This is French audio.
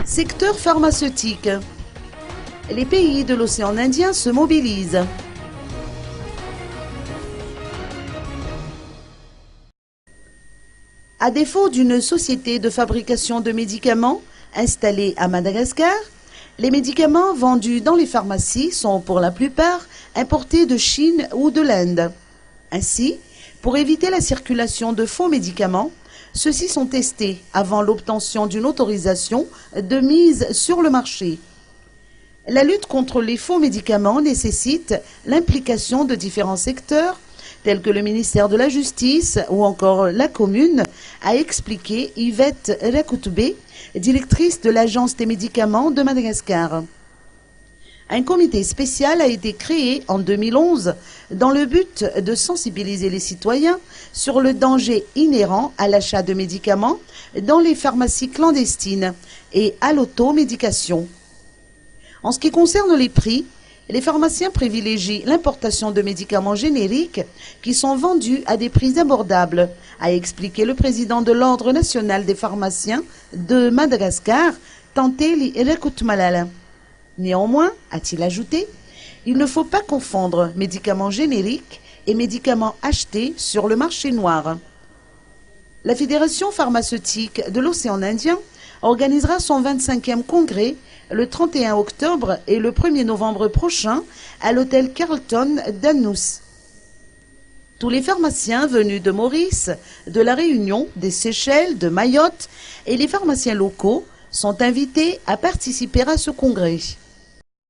Secteur pharmaceutique. Les pays de l'océan Indien se mobilisent. À défaut d'une société de fabrication de médicaments installée à Madagascar, les médicaments vendus dans les pharmacies sont pour la plupart importés de Chine ou de l'Inde. Ainsi, pour éviter la circulation de faux médicaments, ceux-ci sont testés avant l'obtention d'une autorisation de mise sur le marché. La lutte contre les faux médicaments nécessite l'implication de différents secteurs, tels que le ministère de la Justice ou encore la commune, a expliqué Yvette Rakoutbé, directrice de l'Agence des médicaments de Madagascar. Un comité spécial a été créé en 2011 dans le but de sensibiliser les citoyens sur le danger inhérent à l'achat de médicaments dans les pharmacies clandestines et à l'automédication. En ce qui concerne les prix, les pharmaciens privilégient l'importation de médicaments génériques qui sont vendus à des prix abordables, a expliqué le président de l'Ordre national des pharmaciens de Madagascar, Tanteli Rakoutmalala. Néanmoins, a-t-il ajouté, il ne faut pas confondre médicaments génériques et médicaments achetés sur le marché noir. La Fédération pharmaceutique de l'océan Indien organisera son 25e congrès le 31 octobre et le 1er novembre prochain à l'hôtel Carlton d'Annous. Tous les pharmaciens venus de Maurice, de la Réunion, des Seychelles, de Mayotte et les pharmaciens locaux sont invités à participer à ce congrès.